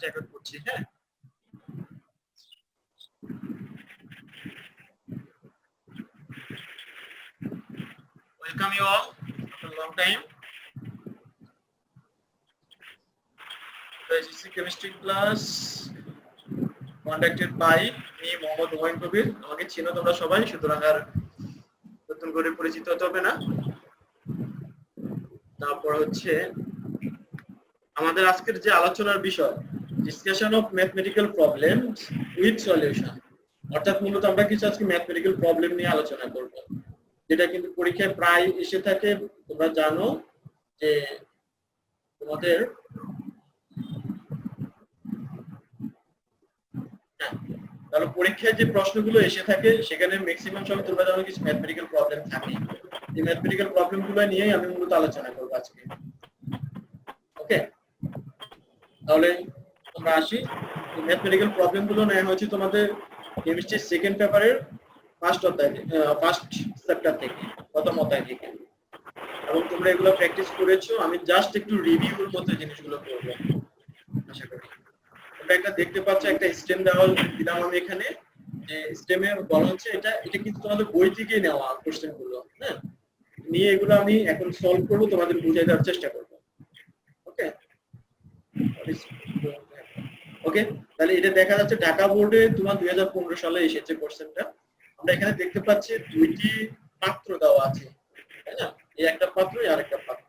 Record করছি। হ্যাঁ, welcome you all after long time. The chemistry class conducted by me Mohammad Humayun Kabir. আমাকে চিনো তোমরা সবাই, সুতরাং আর নতুন করে পরিচিত হতে হবে না। তারপর হচ্ছে আমাদের আজকের যে আলোচনার বিষয়, discussion of mathematical problem with solution. অর্থাৎ মূলত আমরা কিছু আজকে ম্যাথমেটিক্যাল প্রবলেম নিয়ে আলোচনা করব, যেটা কিন্তু পরীক্ষায় প্রায় এসে থাকে। তোমরা জানো যে তোমাদের তাহলে পরীক্ষায় যে প্রশ্নগুলো এসে থাকে সেখানে ম্যাক্সিমাম সময় তোমরা জানো কিছু ম্যাথমেটিক্যাল প্রবলেম থাকে। এই ম্যাথমেটিক্যাল প্রবলেমগুলো নিয়েই আমি মূলত আলোচনা করব আজকে। ওকে, তাহলে আমরা আসি। ম্যাথমেটিক্যাল প্রবলেমগুলো নেওয়া হয়েছে তোমাদের কেমিস্ট্রি সেকেন্ড পেপারের ফার্স্ট চ্যাপ্টার থেকে, প্রথম অধ্যায় থেকে, এবং তোমরা এগুলো প্র্যাকটিস করেছো। আমি জাস্ট একটু রিভিউর মতো জিনিসগুলো করবো আশা করি। তোমরা একটা দেখতে পাচ্ছ, একটা স্টেম দেওয়া দিলাম আমি এখানে। যে স্টেমে বলা হচ্ছে এটা কিন্তু তোমাদের বই থেকে নেওয়া কোশ্চেন গুলো। হ্যাঁ, নিয়ে এগুলো আমি এখন সলভ করবো, তোমাদের বুঝিয়ে দেওয়ার চেষ্টা করবো। ওকে ওকে, তাহলে এটা দেখা যাচ্ছে ঢাকা বোর্ডে তোমার 2015 সালে এসেছে কোশ্চেনটা। আমরা এখানে দেখতে পাচ্ছি দুইটি পাত্র দেওয়া আছে, তাই না? এই একটা পাত্র, আর একটা পাত্র।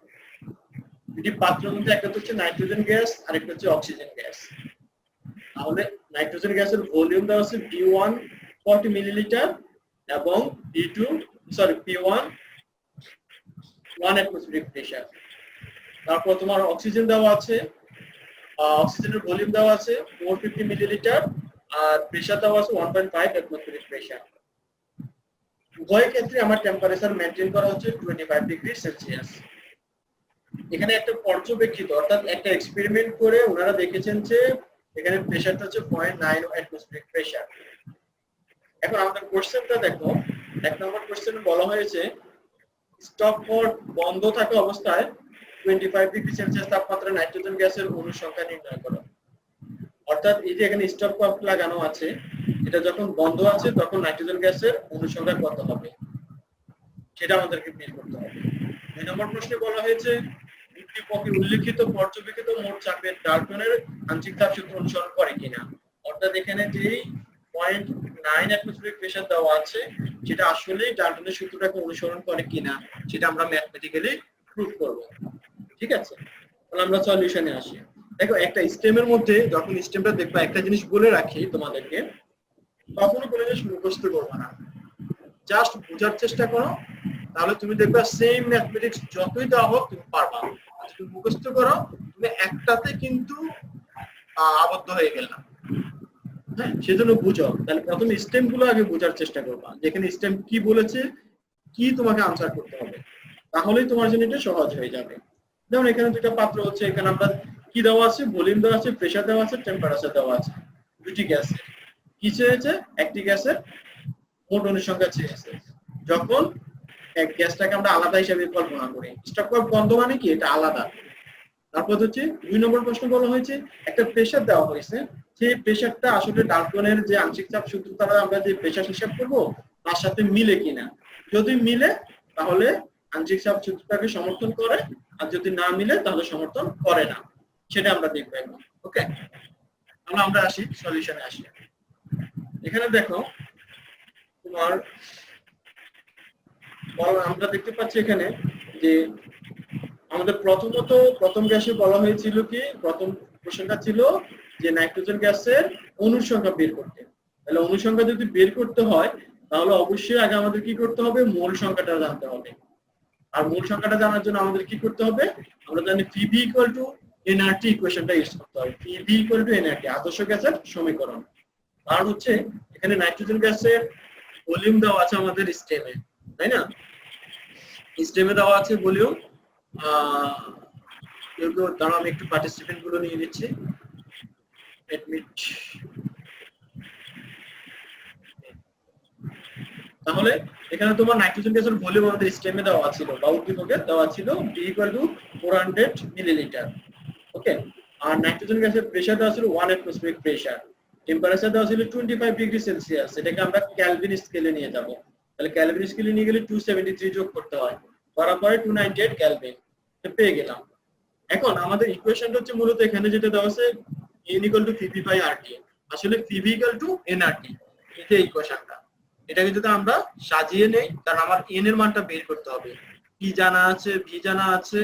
দুটি পাত্রের মধ্যে একটা হচ্ছে নাইট্রোজেন গ্যাস আর একটা হচ্ছে অক্সিজেন গ্যাস। তাহলে নাইট্রোজেন গ্যাসের ভলিউম দেওয়া আছে V1 40 মিলিলিটার এবং P1 1 অ্যাটমসফিয়ারিক প্রেসার। তারপর তোমার অক্সিজেন দেওয়া আছে, অক্সিজেনের ভলিউম দেওয়া আছে 450 মিলিলিটার আর প্রেসার দেওয়া আছে 1.5 অ্যাটমসফিয়ারিক প্রেসার। উভয় ক্ষেত্রে আমার টেম্পারেচার মেইনটেইন করা হচ্ছে 25 ডিগ্রি সেলসিয়াস। এখানে একটা পর্যবেক্ষিত অর্থাৎ একটা এক্সপেরিমেন্ট করে ওনারা দেখেছেন যে এখানে প্রেসারটা হচ্ছে 0.9 অ্যাটমসফিয়ারিক প্রেসার। এখন আমাদের কোশ্চেনটা দেখো, এক নম্বর কোশ্চেনে বলা হয়েছে স্টপ মোড বন্ধ থাকা অবস্থায় 25 ডিগ্রি সেলসিয়াস তাপমাত্রায় নাইট্রোজেন গ্যাসের অণু সংখ্যা নির্ণয় করো। অর্থাৎ এই যে এখানে স্টপ কপ লাগানো আছে, এটা যখন বন্ধ আছে তখন নাইট্রোজেন গ্যাসের অণু সংখ্যা কত হবে সেটা আমাদেরকে বের করতে হবে। 2 নম্বর প্রশ্নে বলা হয়েছে উদ্দীপকে উল্লেখিত পর্যবেক্ষিত মোট চাপের ডাল্টনের আংশিক তাপ সূত্র অনুসরণ করে কিনা। অর্থাৎ এখানে যেই 0.9 অ্যাটমসফিয়ারিক প্রেসার দেওয়া আছে সেটা আসলেই ডাল্টনের সূত্রটাকে অনুসরণ করে কিনা সেটা আমরা ম্যাথমেটিক্যালি প্রুফ করব। ঠিক আছে, তাহলে আমরা সলিউশনে আসি। দেখো, একটা স্টেমের মধ্যে যখন স্টেমটা দেখবা, একটা জিনিস বলে রাখি তোমাদেরকে, কখনো কোনো জিনিস মুখস্থ করবে না, জাস্ট বোঝার চেষ্টা করো। তাহলে তুমি দেখবা সেম ম্যাথমেটিক্স যতই দেওয়া হোক তুমি পারবা। তুমি মুখস্থ করো, তুমি একটাতে কিন্তু আবদ্ধ হয়ে গেলে না। হ্যাঁ, সেজন্য বুঝো। তাহলে প্রথমে স্টেম গুলো আগে বোঝার চেষ্টা করবা, যেখানে স্টেম কি বলেছে, কি তোমাকে আনসার করতে হবে, তাহলেই তোমার জন্য এটা সহজ হয়ে যাবে। যেমন এখানে দুটো পাত্র হচ্ছে, এখানে আমরা কি দেওয়া আছে, ভলিউম দেওয়া আছে, প্রেসার দেওয়া আছে, টেম্পারেচার দেওয়া আছে। দুটি গ্যাসের কি চেয়েছে, একটি গ্যাসের মোট অণু সংখ্যা চেয়েছে। যখন এক গ্যাসটাকে আমরা আলাদা হিসেবে কল্পনা করি, স্টপ বন্ধ মানে কি, এটা আলাদা। তারপর হচ্ছে 2 নম্বর প্রশ্ন বলা হয়েছে একটা প্রেসার দেওয়া হয়েছে, সেই প্রেসারটা আসলে ডাল্টনের যে আংশিক চাপ সূত্র দ্বারা আমরা যে প্রেসার হিসাব করব তার সাথে মিলে কিনা। যদি মিলে তাহলে আংশিক চাপ সূত্রটাকে সমর্থন করে, আর যদি না মিলে তাহলে সমর্থন করে না, সেটা আমরা দেখব এখন। ওকে, তাহলে আমরা আসি সলিউশনে আসি। এখানে দেখো তোমার আমরা দেখতে পাচ্ছি এখানে যে আমাদের প্রথম গ্যাসে বলা হয়েছিল কি, প্রথম প্রশ্নটা ছিল যে নাইট্রোজেন গ্যাসের অণুর সংখ্যা বের করতে। তাহলে অণু সংখ্যা যদি বের করতে হয় তাহলে অবশ্যই আগে আমাদের কি করতে হবে, মোল সংখ্যাটা জানতে হবে। আর মোল সংখ্যাটা জানার জন্য আমাদের কি করতে হবে, আমরা জানি PV = nRT ইকুয়েশনটা ইউজ করতে হবে। PV = nRT আদর্শ গ্যাসের সমীকরণ। কারণ হচ্ছে এখানে নাইট্রোজেন গ্যাসের ভলিউম দেওয়া আছে আমাদের স্টেমে, তাই না? স্টেমে দেওয়া আছে ভলিউম। দাঁড়াও, আমি একটু পার্টিসিপেন্ট গুলো নিয়ে নিচ্ছি। তাহলে এখানে তোমার নাইট্রোজেন গ্যাসের ভলিউম আমাদের স্টেমে দেওয়া ছিল বা উদ্দীপকে দেওয়া ছিল D = 400 মিলিলিটার। ওকে, আর নাইট্রোজেন গ্যাসের প্রেসার দেওয়া ছিল 1 অ্যাটমসফিয়ারিক প্রেসার, টেম্পারেচার দেওয়া ছিল 25 ডিগ্রি সেলসিয়াস। এটাকে আমরা কেলভিন স্কেলে নিয়ে যাব। তাহলে কেলভিন স্কেলে নিয়ে গেলে 273 যোগ করতে হয়, করার পরে 298 কেলভিন পেয়ে গেলাম। এখন আমাদের ইকুয়েশনটা হচ্ছে মূলত এখানে যেটা দেওয়া আছে n = Pv/RT, আসলে Pv = nRT, এটা ইকুয়েশনটা। এটাকে যদি আমরা সাজিয়ে নেই, কারণ আমার n এর মানটা বের করতে হবে, p জানা আছে, v জানা আছে,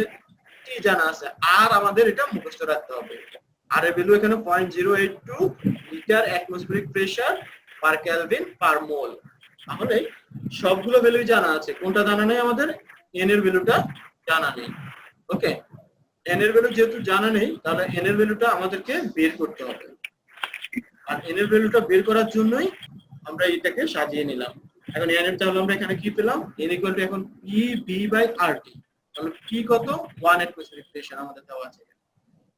t জানা আছে, আর আমাদের এটা মুখস্থ রাখতে হবে। আর এর ভ্যালু এখানে 0.082 litre atmospheric pressure per kelvin per mole. তাহলে সবগুলো ভ্যালুই জানা আছে, কোনটা জানা নেই আমাদের? n এর ভ্যালুটা জানা নেই। ওকে, n এর ভ্যালু যেহেতু জানা নেই, তাহলে n এর ভ্যালুটা আমাদেরকে বের করতে হবে। আর n এর ভ্যালুটা বের করার জন্যই আমরা এটাকে সাজিয়ে নিলাম। এখন n এর তাহলে আমরা এখানে কি পেলাম? n = এখন Pv/RT। তাহলে p কত? 1 অ্যাটমসফিয়ারিক প্রেসার আমাদের দেওয়া আছে,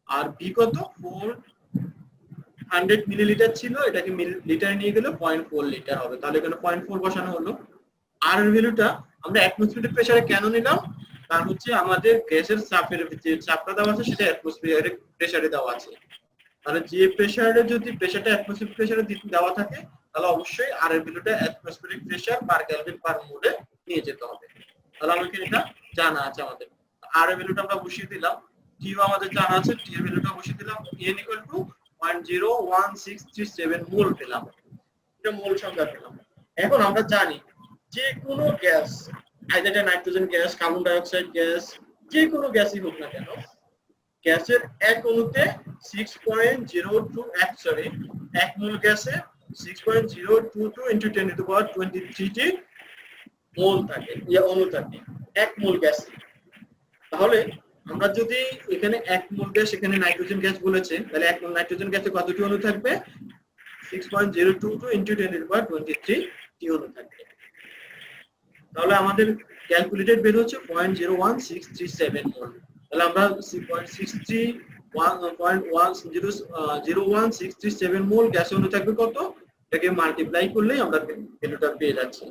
আর v কত? 400 মিলিলিটার ছিল, এটাকে লিটারে নিয়ে গেলে 0.4 লিটার হবে। তাহলে এখানে 0.4 বসানো হলো। আর এর ভ্যালুটা আমরা অ্যাটমসফিয়ারিক প্রেসারে কেন নিলাম? কারণ হচ্ছে আমাদের গ্যাসের চাপের যে চাপটা দেওয়া আছে সেটা অ্যাটমসফিয়ারিক প্রেসারে দেওয়া আছে। তাহলে যে প্রেসারে যদি প্রেসারটা অ্যাটমসফিয়ারিক প্রেসারে দেওয়া থাকে, তাহলে অবশ্যই আর এর ভ্যালুটা atmospheric pressure per kelvin per মোলে নিয়ে যেতে হবে। তাহলে আমাদের এটা জানা আছে আমাদের। আর এর ভ্যালুটা আমরা বসিয়ে দিলাম, টিও আমাদের জানা আছে, টি এর ভ্যালুটা বসিয়ে দিলাম, n = 0.01637 মোল পেলাম। এটা মোল সংখ্যা পেলাম। এখন আমরা জানি যে কোনো gas, either nitrogen gas, carbon dioxide gas, যে কোনো গ্যাসই হোক না কেন, গ্যাসের এক অণুতে 6.021 এক মোল গ্যাসে 6.022 × 10⁻23 টি মোল থাকে, অণু থাকে এক মোল গ্যাসে। তাহলে আমরা যদি এখানে এক মোল গ্যাস, এখানে নাইট্রোজেন গ্যাস বলেছে, তাহলে এক মোল নাইট্রোজেন গ্যাসে কতটি অণু থাকবে? 6.022 × 10⁻23 টি অণু থাকবে। তাহলে আমাদের ক্যালকুলেটেড বের হচ্ছে 0.01637 মোল। তাহলে আমরা 0.1637 মোল গ্যাস অণু থাকবে কত, এটাকে মাল্টিপ্লাই করলেই আমরা ভ্যালুটা পেয়ে যাচ্ছি।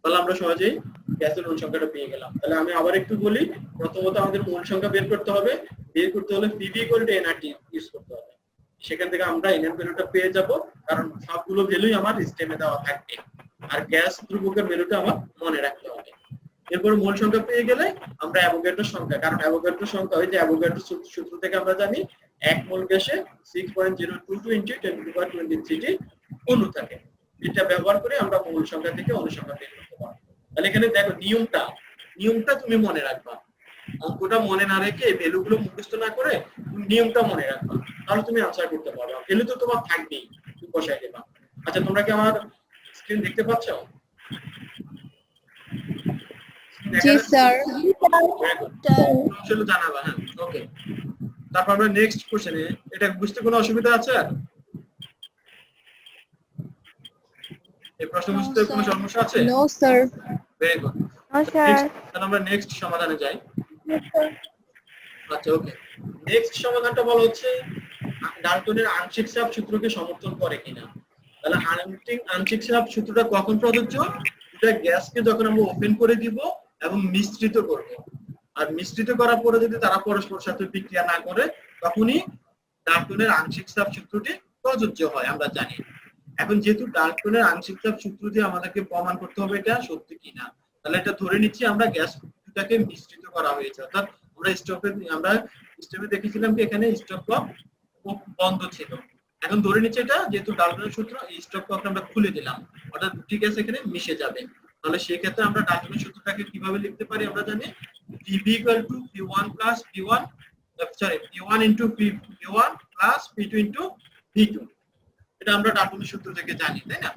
তাহলে আমরা সহজেই গ্যাসের মোল সংখ্যাটা পেয়ে গেলাম। তাহলে আমি আবার একটু বলি, প্রথমত আমাদের মোল সংখ্যা বের করতে হবে। বের করতে হলে Pv = nRT ইউজ করতে হবে। সেখান থেকে আমরা n এর ভ্যালুটা পেয়ে যাব, কারণ সবগুলো ভ্যালুই আমার সিস্টেমে দেওয়া থাকবে। আর গ্যাস ধ্রুবকের ভ্যালুটা আমার মনে রাখতে হবে। এরপর মোল সংখ্যা পেয়ে গেলে আমরা অ্যাভোগাড্রো সংখ্যা, কারণ অ্যাভোগাড্রো সংখ্যা ওই যে অ্যাভোগাড্রো সূত্র থেকে আমরা জানি এক মোল গ্যাসে 6.022 × 10⁻23 টি অণু থাকে। এটা ব্যবহার করে আমরা মোল সংখ্যা থেকে অণু সংখ্যা বের করতে পারবো। তাহলে এখানে দেখো নিয়মটা তুমি মনে রাখবা। অঙ্কটা মনে না রেখে, ভ্যালুগুলো মুখস্থ না করে নিয়মটা মনে রাখবা, তাহলে তুমি আনসার করতে পারবে। ভ্যালু তো তোমার থাকবেই, তুমি বসাই দেবা। আচ্ছা, তোমরা কি আমার স্ক্রিন দেখতে পাচ্ছ? জি স্যার। চলো জানাবা। হ্যাঁ, ওকে। তারপর আমরা নেক্সট কোশ্চেনে, এটা বুঝতে কোনো অসুবিধা আছে? আর এই প্রশ্ন বুঝতে কোনো সমস্যা আছে? No sir. Very good. No sir. তাহলে আমরা নেক্সট সমাধানে যাই। আচ্ছা, ওকে। নেক্সট সমাধানটা বলা হচ্ছে ডাল্টনের আংশিক চাপ সূত্রকে সমর্থন করে কিনা। তাহলে আংশিক চাপ সূত্রটা কখন প্রযোজ্য? এটা গ্যাসকে যখন আমরা ওপেন করে দিব এবং মিশ্রিত করব, আর মিশ্রিত করার পরে যদি তারা পরস্পরের সাথে বিক্রিয়া না করে, তখনই ডাল্টনের আংশিক চাপ সূত্রটি প্রযোজ্য হয়, আমরা জানি। এখন যেহেতু ডাল্টনের আংশিক চাপ সূত্র দিয়ে আমাদেরকে প্রমাণ করতে হবে এটা সত্যি কিনা, তাহলে এটা ধরে নিচ্ছি আমরা গ্যাসটাকে মিশ্রিত করা হয়েছে। অর্থাৎ আমরা স্টেপে দেখেছিলাম যে এখানে স্টপ কক বন্ধ ছিল। এখন ধরে নিচ্ছি এটা যেহেতু ডাল্টনের সূত্র, এই স্টপ ককটা আমরা খুলে দিলাম, অর্থাৎ দুটি গ্যাস এখানে মিশে যাবে। তাহলে সেই ক্ষেত্রে আমরা ডাল্টনের সূত্রটাকে কিভাবে লিখতে পারি? আমরা জানি Pv = P1 + P1 P1 × P1 + P2 × V2। এটা আমরা ডাল্টনের সূত্র থেকে জানি, তাই না?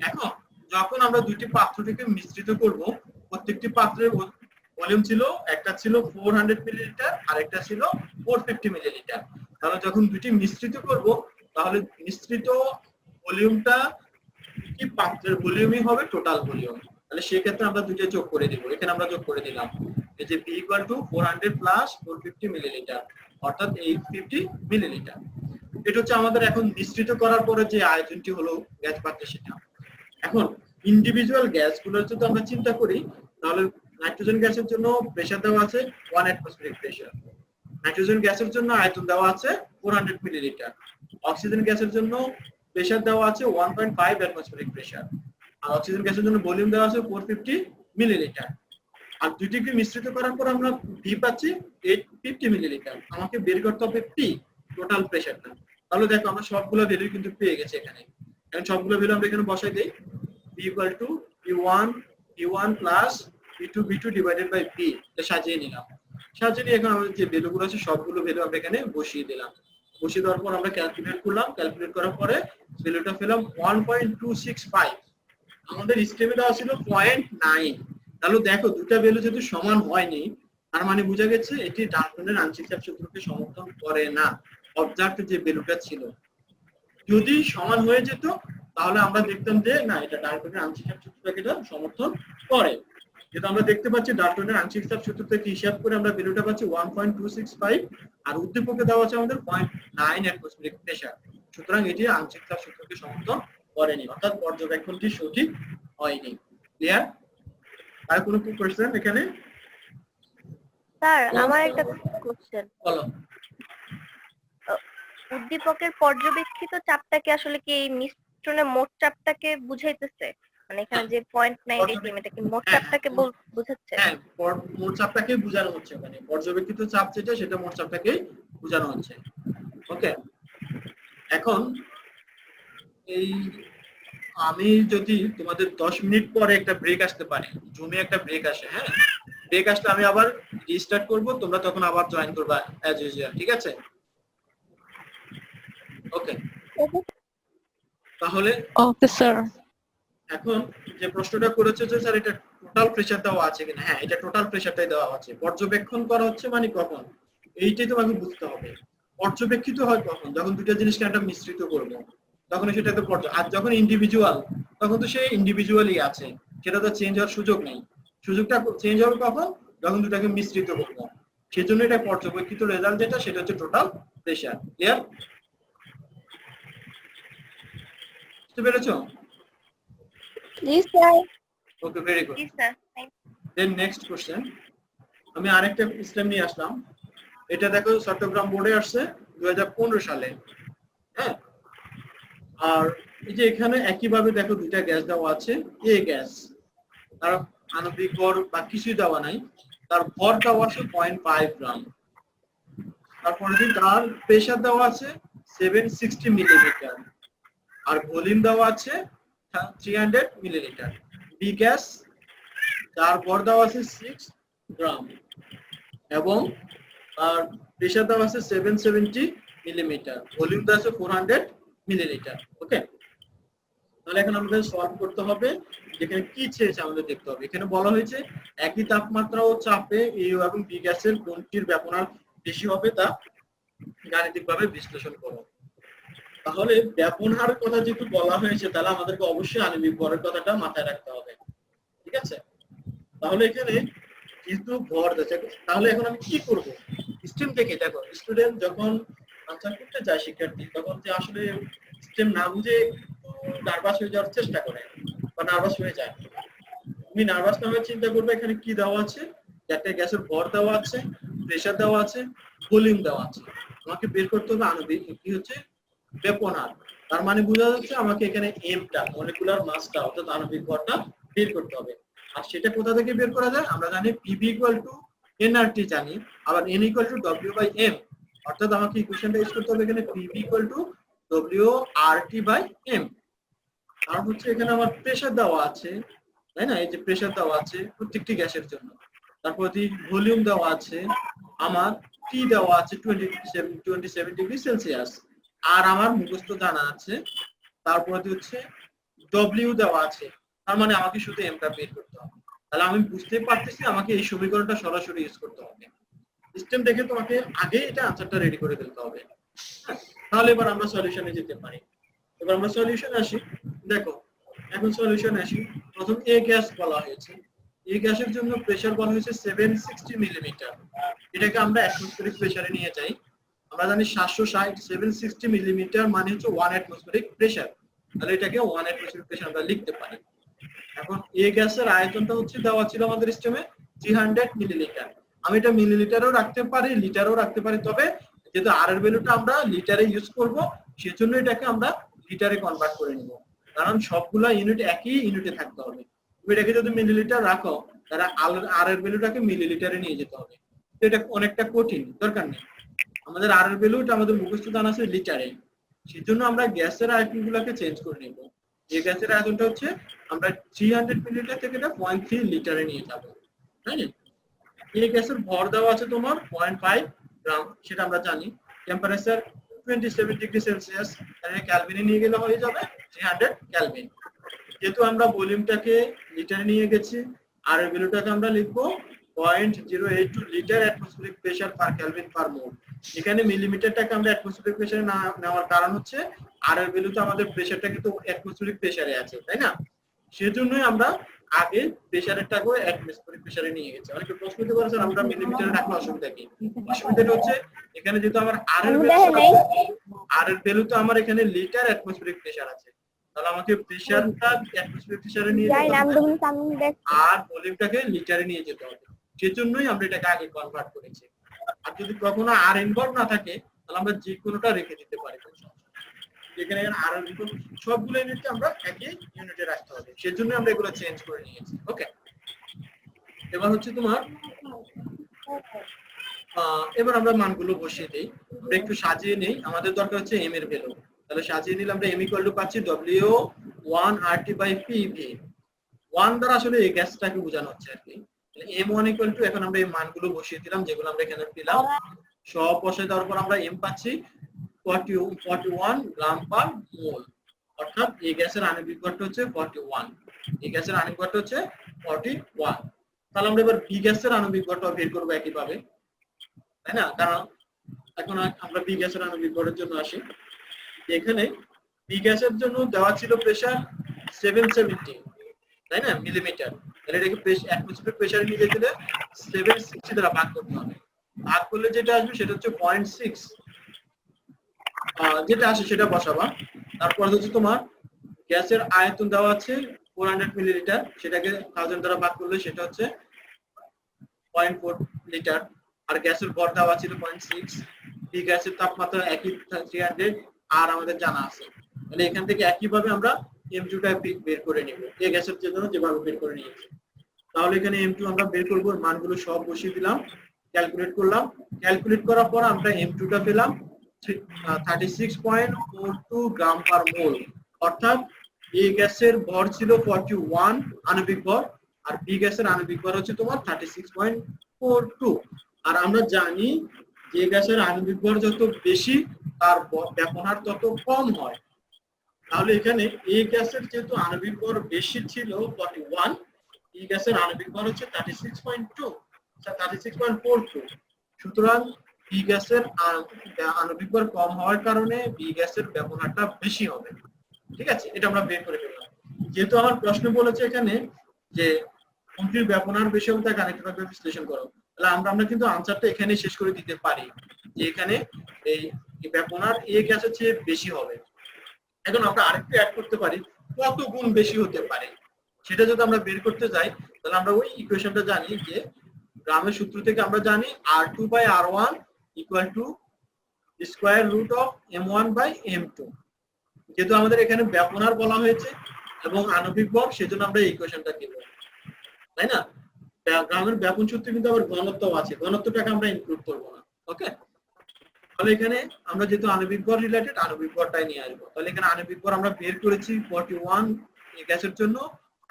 এখন যখন আমরা দুটি পাত্রটিকে মিশ্রিত করব, প্রত্যেকটি পাত্রের ভলিউম ছিল, একটা ছিল 400 মিলিলিটার আর একটা ছিল 450 মিলিলিটার। তাহলে যখন দুটি মিশ্রিত করব, তাহলে মিশ্রিত ভলিউমটা কি পাত্রের ভলিউমই হবে টোটাল ভলিউম। তাহলে সেই ক্ষেত্রে আমরা দুটো যোগ করে দেব। এখানে আমরা যোগ করে দিলাম এই যে P = 400 + 450 মিলিলিটার, অর্থাৎ 850 মিলিলিটার। এটা হচ্ছে আমাদের এখন মিশ্রিত করার পরে যে আয়তনটি হলো গ্যাস পাত্রে সেটা। এখন ইন্ডিভিজুয়াল গ্যাসগুলো যদি আমরা চিন্তা করি, তাহলে নাইট্রোজেন গ্যাসের জন্য প্রেসার দেওয়া আছে 1 অ্যাটমসফিয়ারিক প্রেসার, নাইট্রোজেন গ্যাসের জন্য আয়তন দেওয়া আছে 400 মিলিলিটার, অক্সিজেন গ্যাসের জন্য প্রেসার দেওয়া আছে 1.5 অ্যাটমসফেরিক প্রেসার, আর অক্সিজেন গ্যাসের জন্য ভলিউম দেওয়া আছে 450 মিলিলিটার। আর দুইটিকে মিশ্রিত করার পর আমরা ভি পাচ্ছি 850 মিলিলিটার। আমাকে বের করতে হবে পি, টোটাল প্রেসারটা। তাহলে দেখো আমরা সবগুলো ভ্যালু কিন্তু পেয়ে গেছি এখানে। এখন সবগুলো ভ্যালু আমরা এখানে বসাই দেই। P equal to P1 plus P2 divided by P, এটা সাজিয়ে নিলাম। সাজিয়ে নিয়ে এখন আমাদের যে ভ্যালুগুলো আছে সবগুলো ভ্যালু আমরা এখানে বসিয়ে দিলাম। বসিয়ে দেওয়ার পর আমরা ক্যালকুলেট করলাম, ক্যালকুলেট করার পরে ভ্যালুটা পেলাম 1.265। আমাদের স্টেপে দেওয়া ছিল 0.9। তাহলে দেখো দুটো ভ্যালু যদি সমান হয়নি, তার মানে বোঝা গেছে এটি ডাল্টনের আংশিক চাপ সূত্রকে সমর্থন করে না। অবজার্ভড যে ভ্যালুটা ছিল, যদি সমান হয়ে যেত তাহলে আমরা দেখতাম যে না, এটা ডাল্টনের আংশিক চাপ সূত্রকে এটা সমর্থন করে। যেটা আমরা দেখতে পাচ্ছি ডাল্টনের আংশিক চাপ সূত্র থেকে হিসাব করে আমরা ভ্যালুটা পাচ্ছি 1.265, আর উদ্দীপকে দেওয়া আছে আমাদের 0.9 অ্যাটমসফেরিক প্রেসার। সুতরাং এটি আংশিক চাপ সূত্রকে সমর্থন করেনি, অর্থাৎ পর্যবেক্ষণটি সঠিক হয়নি। ক্লিয়ার? আর কোনো কোশ্চেন এখানে? স্যার আমার একটা কোশ্চেন, বলো। উদ্দীপকের পর্যবেক্ষিত চাপটাকে আসলে কি এই মিশ্রণের মোট চাপটাকে বুঝাইতেছে? মানে এখানে যে 0.9 atm, এটা কি মোট চাপটাকে বোঝাচ্ছে? হ্যাঁ, মোট চাপটাকে বোঝানো হচ্ছে। মানে পর্যবেক্ষিত চাপ যেটা, সেটা মোট চাপটাকে বোঝানো হচ্ছে। ওকে, এখন এই আমি যদি তোমাদের 10 মিনিট পরে একটা ব্রেক আসতে পারে, জুমে একটা ব্রেক আসে, হ্যাঁ, ব্রেক আসলে আমি আবার রিস্টার্ট করব, তোমরা তখন আবার জয়েন করবা অ্যাজ ইউজুয়াল। ঠিক আছে? ওকে, তাহলে ওকে স্যার। এখন যে প্রশ্নটা করেছে যে স্যার এটা টোটাল প্রেসার দেওয়া আছে কিনা, হ্যাঁ, এটা টোটাল প্রেসারটাই দেওয়া আছে। পর্যবেক্ষণ করা হচ্ছে মানে কখন, এইটাই তোমাকে বুঝতে হবে। পর্যবেক্ষিত হয় কখন, যখন দুটো জিনিসকে একটা মিশ্রিত করব, তখন সেটাতে আর যখন ইন্ডিভিজুয়াল, তখন তো সে ইন্ডিভিজুয়ালি আছে, সেটা তো চেঞ্জ হওয়ার সুযোগ নেই। সুযোগটা চেঞ্জ হবে কখন, যখন দুটাকে মিশ্রিত করব। সেজন্য এটা পর্যবেক্ষিত রেজাল্ট যেটা, সেটা হচ্ছে টোটাল প্রেসার। ক্লিয়ার? বুঝতে পেরেছো? জি স্যার। ওকে, ভেরি গুড। জি স্যার। দেন নেক্সট কোশ্চেন, আমি আরেকটা সিস্টেম নিয়ে আসলাম। এটা দেখো চট্টগ্রাম বোর্ডে আসছে 2015 সালে। হ্যাঁ, আর এই যে এখানে একইভাবে দেখো দুইটা গ্যাস দেওয়া আছে। এ গ্যাস, তার আণবিক ভর বা কিছুই দেওয়া নাই, তার ভর দেওয়া আছে 0.5 গ্রাম। তারপরে তার প্রেসার দেওয়া আছে 760 মিলিলিটার, আর ভলিউম দেওয়া আছে 300 মিলিলিটার। বি গ্যাস, যার ভর দেওয়া আছে 6 গ্রাম এবং আর প্রেসার দেওয়া আছে 770 মিলিমিটার, ভলিউম দেওয়া আছে 400 মিলিলিটার। ওকে, তাহলে এখন আমাদের সলভ করতে হবে। যেখানে কি চেয়েছে আমাদের দেখতে হবে। এখানে বলা হয়েছে একই তাপমাত্রা ও চাপে এ এবং বি গ্যাসের কোনটির ব্যবহার বেশি হবে তা গাণিতিকভাবে বিশ্লেষণ করো। তাহলে ব্যবহার কথা যেহেতু বলা হয়েছে, তাহলে আমাদেরকে অবশ্যই আণবিক ভরের কথাটা মাথায় রাখতে হবে। ঠিক আছে? তাহলে এখানে কিন্তু ভর দিয়েছে, তাহলে এখন আমি কি করব? স্টেম থেকে দেখো, স্টুডেন্ট যখন আনসার করতে যায় শিক্ষার্থী, তখন যে আসলে স্টেম না বুঝে নার্ভাস হয়ে যাওয়ার চেষ্টা করে বা নার্ভাস হয়ে যায়। তুমি নার্ভাস না হয়ে চিন্তা করবে এখানে কি দেওয়া আছে। একটা গ্যাসের ভর দেওয়া আছে, প্রেসার দেওয়া আছে, ভলিউম দেওয়া আছে। আমাকে বের করতে হবে আণবিক কি হচ্ছে ব্যাপনার। তার মানে বোঝা যাচ্ছে আমাকে এখানে এমটা, মলিকুলার মাসটা অর্থাৎ আণবিক ভরটা বের করতে হবে। আর সেটা কোথা থেকে বের করা যায়? আমরা জানি পিভি ইকুয়াল টু এনআরটি জানি, আবার n equal to W by M. অর্থাৎ আমাকে ইকুয়েশনটা ইউজ করতে হবে এখানে PV equal to W RT by M. আর হচ্ছে এখানে আমার প্রেসার দেওয়া আছে, তাই না? এই যে প্রেসার দেওয়া আছে প্রত্যেকটি গ্যাসের জন্য। তারপর ভলিউম দেওয়া আছে, আমার টি দেওয়া আছে 27 ডিগ্রি সেলসিয়াস। আর আমার মুখস্থ জানা আছে। তারপর হচ্ছে ডব্লিউ দেওয়া আছে, তার মানে আমাকে শুধু এমটা বের করতে হবে। তাহলে আমি বুঝতে পারতেছি আমাকে এই সমীকরণটা সরাসরি ইউজ করতে হবে। সিস্টেম দেখে তোমাকে আগে এটা আনসারটা রেডি করে ফেলতে হবে। তাহলে এবার আমরা সলিউশনে যেতে পারি। এবার আমরা সলিউশনে আসি। দেখো, এখন সলিউশনে আসি। প্রথম এ গ্যাস বলা হয়েছে। এই গ্যাসের জন্য প্রেসার বলা হয়েছে 760 মিলিমিটার। এটাকে আমরা অ্যাটমসফেরিক প্রেসারে নিয়ে যাই। আমরা জানি 760 760 মিলিমিটার মানে হচ্ছে 1 অ্যাটমসফেরিক প্রেসার। তাহলে এটাকে 1 অ্যাটমসফেরিক প্রেসার আমরা লিখতে পারি। এখন এ গ্যাসের আয়তনটা হচ্ছে দেওয়া ছিল আমাদের সিস্টেমে 300 মিলিলিটার। আমি এটা মিলিলিটারও রাখতে পারি, লিটারও রাখতে পারি, তবে যেহেতু আর এর ভ্যালুটা আমরা লিটারে ইউজ করব সেজন্য এটাকে আমরা লিটারে কনভার্ট করে নিব, কারণ সবগুলা ইউনিট একই ইউনিটে থাকতে হবে। তুমি এটাকে যদি মিলিলিটার রাখো তাহলে আর এর ভ্যালুটাকে মিলিলিটারে নিয়ে যেতে হবে, তো এটা অনেকটা কঠিন, দরকার নেই। আমাদের আর এর ভ্যালুটা আমাদের মুখস্থ জানা আছে লিটারে, সেজন্য আমরা গ্যাসের আয়তনগুলোকে চেঞ্জ করে নিব। এই গ্যাসের আয়তনটা হচ্ছে আমরা 300 মিলিলিটার থেকে এটা 0.3 লিটারে নিয়ে যাব, তাই না? এই গ্যাসের ভর দেওয়া আছে তোমার 0.5 গ্রাম, সেটা আমরা জানি। টেম্পারেচার 27 ডিগ্রি সেলসিয়াস, তাহলে কেলভিনে নিয়ে গেলে হয়ে যাবে 300 কেলভিন। যেহেতু আমরা ভলিউমটাকে লিটারে নিয়ে গেছি, আর এর ভ্যালুটাকে আমরা লিখবো 0.082 litre atmospheric pressure per kelvin per mole. এখানে মিলিমিটারটাকে আমরা অ্যাটমসফিয়ারিক প্রেসারে না নেওয়ার কারণ হচ্ছে আর এর ভ্যালুতে আমাদের প্রেসারটা কিন্তু অ্যাটমসফিয়ারিক প্রেসারে আছে, তাই না? সেজন্যই আমরা আগে প্রেসারেরটাকে অ্যাটমসফিয়ারিক প্রেসারে নিয়ে গেছি। অনেকে প্রশ্ন করতে পারে স্যার আমরা মিলিমিটারে রাখলে অসুবিধা কি? অসুবিধাটা হচ্ছে এখানে যেহেতু আমার আর এর ভ্যালু তো আমার এখানে লিটার অ্যাটমসফিয়ারিক প্রেসার আছে, তাহলে আমাকে প্রেসারটা অ্যাটমসফিয়ারিক প্রেসারে নিয়ে যেতে হবে আর ভলিউমটাকে লিটারে নিয়ে যেতে হবে। সেজন্যই আমরা এটাকে আগে কনভার্ট করেছি। আর যদি কখনো আর ইনভলভ না থাকে তাহলে আমরা যে কোনোটা রেখে দিতে পারি, যেখানে আর সবগুলো ইউনিটকে আমরা একই ইউনিটে রাখতে হবে, সেজন্য আমরা এগুলো চেঞ্জ করে নিয়েছি। ওকে, এবার হচ্ছে তোমার এবার আমরা মানগুলো বসিয়ে দেই, আমরা একটু সাজিয়ে নেই। আমাদের দরকার হচ্ছে এম এর ভ্যালু, তাহলে সাজিয়ে নিলে আমরা এম ইকুয়াল টু পাচ্ছি W1 RT বাই PV। 1 দ্বারা আসলে এই গ্যাসটাকে বোঝানো হচ্ছে আর কি। M1 ইকুয়াল টু, এখন আমরা এই মানগুলো বসিয়ে দিলাম যেগুলো আমরা এখানে পেলাম, সব বসিয়ে দেওয়ার পর আমরা এম পাচ্ছি 41 গ্রাম পার মোল, অর্থাৎ এই গ্যাসের আণবিক ভরটা হচ্ছে 41, এই গ্যাসের আণবিক ভরটা হচ্ছে 41। তাহলে আমরা এবার বি গ্যাসের আণবিক ভরটা বের করবো একইভাবে, তাই না? কারণ এখন আমরা বি গ্যাসের আণবিক ভরের জন্য আসি। এখানে বি গ্যাসের জন্য দেওয়া ছিল প্রেসার 770, তাই না, মিলিমিটার। তাহলে এটাকে অ্যাটমসফিয়ারিক প্রেসারে নিয়ে যেতে 760 দ্বারা ভাগ করতে হবে। ভাগ করলে যেটা আসবে সেটা হচ্ছে 0.6, যেটা আসে সেটা বসাবা। তারপর হচ্ছে তোমার গ্যাসের আয়তন দেওয়া আছে 400 মিলিলিটার, সেটাকে 1000 দ্বারা ভাগ করলে সেটা হচ্ছে 0.4 লিটার। আর গ্যাসের ভর দেওয়া ছিল 0.6। বি গ্যাসের তাপমাত্রা একই 300 আর আমাদের জানা আছে, তাহলে এখান থেকে একইভাবে আমরা M2 টা বের করে নিব, এই গ্যাসের জন্য যেভাবে বের করে নিয়েছি। তাহলে এখানে M2 আমরা বের করব, মানগুলো সব বসিয়ে দিলাম, ক্যালকুলেট করলাম। ক্যালকুলেট করার পর আমরা M2 টা পেলাম 36.42 গ্রাম পার মোল, অর্থাৎ এই গ্যাসের ভর ছিল 41 আণবিক ভর, আর বি গ্যাসের আণবিক ভর হচ্ছে তোমার 36.42। আর আমরা জানি যে গ্যাসের আণবিক ভর যত বেশি তার ব্যবহার তত কম হয়। তাহলে এখানে এই গ্যাসের যেহেতু আণবিক ভর বেশি ছিল 41, এই গ্যাসের আণবিক ভর হচ্ছে 36.42, সুতরাং বি গ্যাসের আণবিক ভর কম হওয়ার কারণে বি গ্যাসের ব্যবহারটা বেশি হবে। ঠিক আছে, এটা আমরা বের করে ফেললাম। যেহেতু আমার প্রশ্ন বলেছে এখানে যে কোনটির ব্যবহার বেশি হবে তা গাণিতিকভাবে বিশ্লেষণ করো, তাহলে আমরা কিন্তু আনসারটা এখানে শেষ করে দিতে পারি যে এখানে এই ব্যবহার এ গ্যাসের চেয়ে বেশি হবে। এখন আমরা আরেকটু অ্যাড করতে পারি, কত গুণ বেশি হতে পারে সেটা যদি আমরা বের করতে যাই তাহলে আমরা ওই ইকুয়েশনটা জানি যে গ্রামের সূত্র থেকে আমরা জানি R2/R1 equal to square root of M1 by M2। যেহেতু আমাদের এখানে ব্যবহার বলা হয়েছে এবং আণবিক ভর, সেজন্য আমরা এই ইকুয়েশনটা দিব, তাই না? গ্রামের ব্যাপন সূত্রে কিন্তু আবার ঘনত্ব আছে, ঘনত্বটাকে আমরা ইনক্লুড করবো না। ওকে, তাহলে এখানে আমরা যেহেতু আণবিক ভর রিলেটেড আণবিক ভরটাই নিয়ে আসবো। তাহলে এখানে আণবিক ভর আমরা বের করেছি 41 এ গ্যাসের জন্য,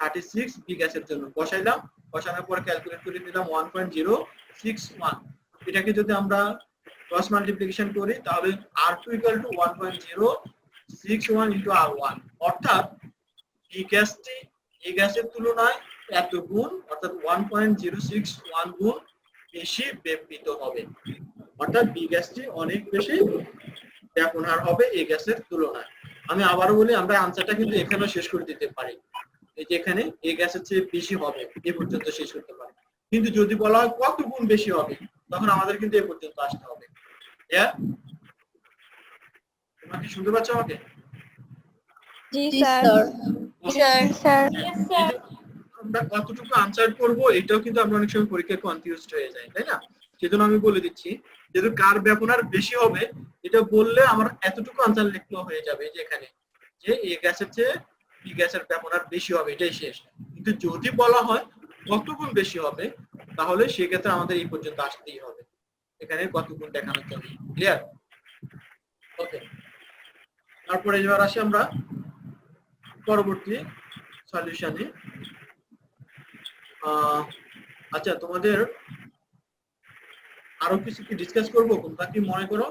36 বি গ্যাসের জন্য, বসাইলাম। বসানোর পর ক্যালকুলেট করে দিলাম 1.061। এটাকে যদি আমরা ক্রস মাল্টিপ্লিকেশন করি তাহলে R2 equal to 1.061 into R1, অর্থাৎ বি গ্যাসটি এই গ্যাসের তুলনায় এত গুণ, অর্থাৎ 1.061 গুণ বেশি ব্যবহৃত হবে, অর্থাৎ বি গ্যাসটি অনেক বেশি ব্যবহার হবে এই গ্যাসের তুলনায়। আমি আবারও বলি, আমরা আনসারটা কিন্তু এখানেও শেষ করে দিতে পারি, এই যে এখানে এই গ্যাসের চেয়ে বেশি হবে এ পর্যন্ত শেষ করতে পারি। কিন্তু যদি বলা হয় কত গুণ বেশি হবে, তখন আমাদের কিন্তু এ পর্যন্ত আসতে হবে। তোমরা কি শুনতে পাচ্ছ আমাকে? জি স্যার। স্যার আমরা কতটুকু আনসার করব এটাও কিন্তু আমরা অনেক সময় পরীক্ষায় কনফিউজড হয়ে যাই, তাই না? সেজন্য আমি বলে দিচ্ছি, যেহেতু কার ব্যবহার বেশি হবে এটা বললে আমার এতটুকু আনসার লিখলেও হয়ে যাবে, যে এখানে যে এ গ্যাসের চেয়ে বি গ্যাসের ব্যবহার বেশি হবে, এটাই শেষ। কিন্তু যদি বলা হয় কত গুণ বেশি হবে, তাহলে সেক্ষেত্রে আমাদের এই পর্যন্ত আসতেই হবে, এখানে কত গুণ দেখানোর জন্য। ক্লিয়ার? ওকে, তারপরে এবার আসি আমরা পরবর্তী সলিউশনে। আচ্ছা, তোমাদের আরো কিছু কি ডিসকাস করবো, কোনটা কি মনে করো?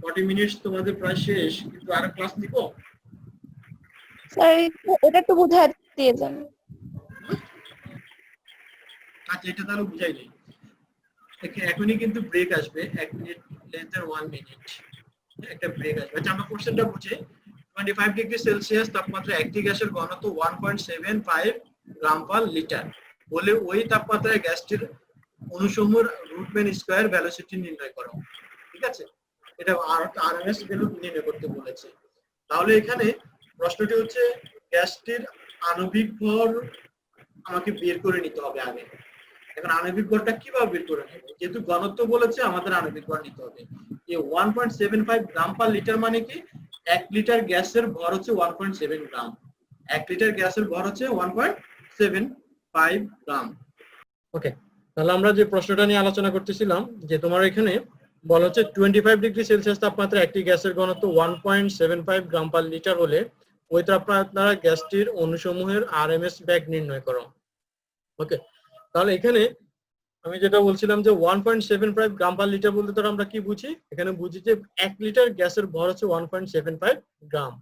40 মিনিট তোমাদের প্রায় শেষ, কিন্তু আরো ক্লাস নিব। স্যার এটা একটু বুঝাই দিয়ে যান। আচ্ছা, এটা তাহলে বুঝাই দিই। এখনই কিন্তু ব্রেক আসবে, 1 মিনিট, লেস দ্যান 1 মিনিট একটা ব্রেক আসবে। আচ্ছা, আমরা কোশ্চেনটা বুঝি। 25 ডিগ্রি সেলসিয়াস তাপমাত্রা একটি গ্যাসের ঘনত্ব 1.75 গ্রাম পার লিটার বলে ওই তাপমাত্রায় গ্যাসটির অনুসমূহের রুট মিন স্কয়ার ভেলোসিটি নির্ণয় করো। ঠিক আছে, এটা আরএমএস ভ্যালু নির্ণয় করতে বলেছে। তাহলে এখানে প্রশ্নটি হচ্ছে গ্যাসটির আণবিক ভর আমাকে বের করে নিতে হবে আগে। এখন আণবিক ভরটা কিভাবে বের করে নেব? যেহেতু ঘনত্ব বলেছে, আমাদের আণবিক ভর নিতে হবে। এই 1.75 গ্রাম পার লিটার মানে কি? 1 লিটার গ্যাসের ভর হচ্ছে 1.7 গ্রাম। 1 লিটার গ্যাসের ভর হচ্ছে 1.75 গ্রাম। ওকে, তাহলে আমরা যে প্রশ্নটা নিয়ে আলোচনা করতেছিলাম, যে তোমার এখানে বলা হচ্ছে 25 ডিগ্রি সেলসিয়াস তাপমাত্রা একটি গ্যাসের ঘনত্ব 1.75 গ্রাম পার লিটার হলে ওই তাপমাত্রা গ্যাসটির অণুসমূহের আরএমএস বেগ নির্ণয় করো। ওকে, তাহলে এখানে আমি যেটা বলছিলাম যে 1.75 গ্রাম পার লিটার বলতে তো আমরা কি বুঝি? এখানে বুঝি যে 1 লিটার গ্যাসের ভর হচ্ছে 1.75 গ্রাম।